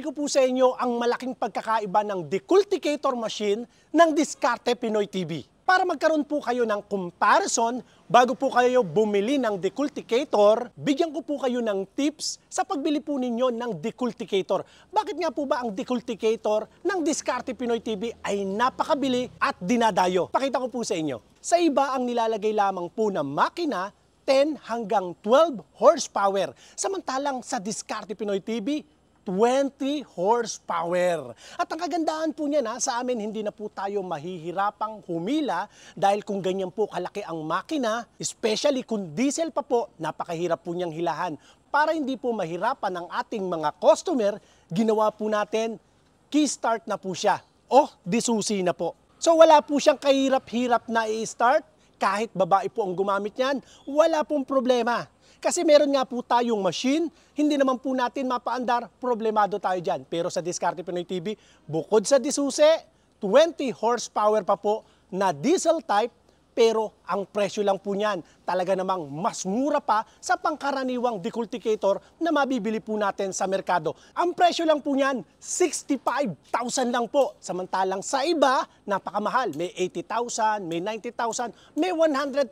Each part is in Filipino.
ko po sa inyo ang malaking pagkakaiba ng deculticator machine ng Diskarte Pinoy TV. Para magkaroon po kayo ng comparison, bago po kayo bumili ng deculticator, bigyan ko po kayo ng tips sa pagbili po ninyo ng deculticator. Bakit nga po ba ang deculticator ng Diskarte Pinoy TV ay napakabili at dinadayo? Pakita ko po sa inyo. Sa iba ang nilalagay lamang po ng makina, 10 hanggang 12 horsepower. Samantalang sa Diskarte Pinoy TV, 20 horsepower. At ang kagandahan po niyan, sa amin hindi na po tayo mahihirapang humila dahil kung ganyan po kalaki ang makina, especially kung diesel pa po, napakahirap po niyang hilahan. Para hindi po mahirapan ang ating mga customer, ginawa po natin, key start na po siya o disusi na po. So wala po siyang kahirap-hirap na i-start. Kahit babae po ang gumamit niyan, wala pong problema. Kasi meron nga po tayong machine, hindi naman po natin mapaandar, problemado tayo dyan. Pero sa Diskarte Pinoy TV, bukod sa disusi, 20 horsepower pa po na diesel type, pero ang presyo lang po niyan talaga namang mas mura pa sa pangkaraniwang deculticator na mabibili po natin sa merkado. Ang presyo lang po niyan, 65,000 lang po. Samantalang sa iba, napakamahal. May 80,000, may 90,000, may 100,000.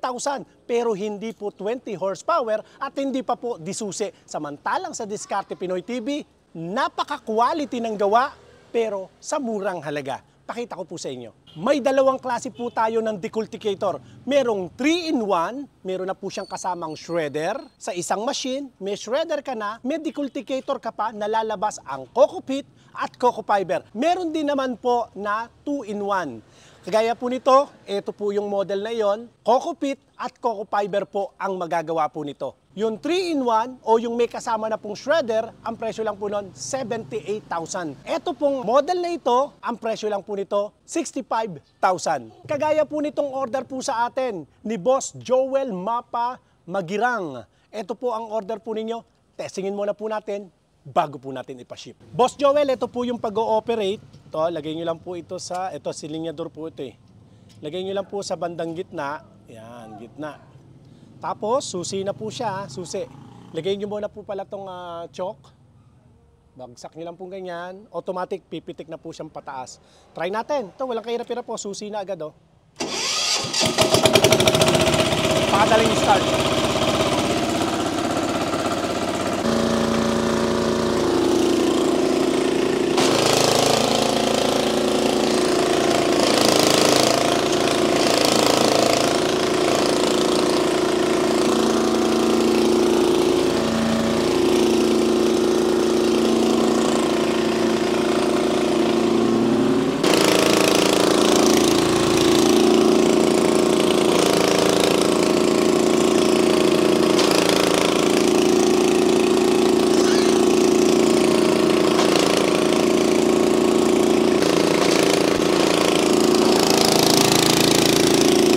Pero hindi po 20 horsepower at hindi pa po disusi. Samantalang sa Diskarte Pinoy TV, napaka-quality ng gawa pero sa murang halaga. Pakita ko po sa inyo. May dalawang klase po tayo ng deculticator. Merong 3-in-1, meron na po siyang kasamang shredder. Sa isang machine, may shredder ka na, may deculticator ka pa, nalalabas ang coco pit at coco fiber. Meron din naman po na 2-in-1. Kagaya po nito, ito po yung model na yon, coco pit at coco fiber po ang magagawa po nito. Yung 3-in-1 o yung may kasama na pong shredder, ang presyo lang po nun 78,000. Ito pong model na ito, ang presyo lang po nito 65,000. Kagaya po nitong order po sa atin ni Boss Joel Mapa Magirang. Ito po ang order po ninyo. Testingin muna po natin bago po natin ipaship. Boss Joel, ito po yung pag-ooperate. Ito, lagay nyo lang po ito sa, ito silinyador po ito eh. Lagay nyo lang po sa bandang gitna. Yan, gitna. Tapos, susi na po siya, susi. Lagay nyo muna po pala itong chalk. Bagsak nyo lang po ganyan. Automatic, pipitik na po siyang pataas. Try natin. Ito, walang kahirap-hirap po. Susi na agad, oh. Pakadaling start.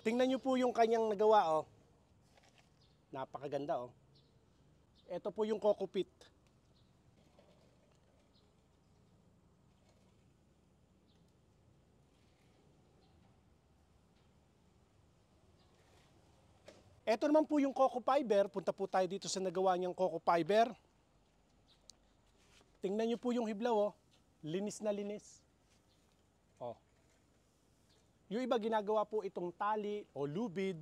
Tingnan nyo po yung kanyang nagawa, oh. Napakaganda, oh. Ito po yung coco pit. Ito naman po yung coco fiber. Punta po tayo dito sa nagawa niyang coco fiber. Tingnan nyo po yung hiblaw, oh. Linis na linis. Oh. Yung iba ginagawa po itong tali o lubid.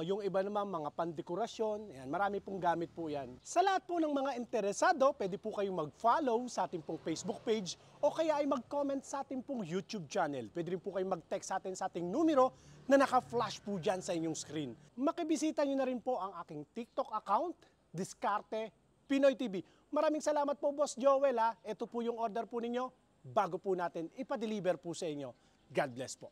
Yung iba naman mga pandekorasyon. Yan, marami pong gamit po yan. Sa lahat po ng mga interesado, pwede po kayong mag-follow sa ating pong Facebook page o kaya ay mag-comment sa ating pong YouTube channel. Pwede rin po kayong mag-text sa atin sa ating numero na naka-flash po dyan sa inyong screen. Makibisita nyo na rin po ang aking TikTok account, Diskarte Pinoy TV. Maraming salamat po, Boss Joel. Ito po yung order po ninyo bago po natin ipa-deliver po sa inyo. God bless po.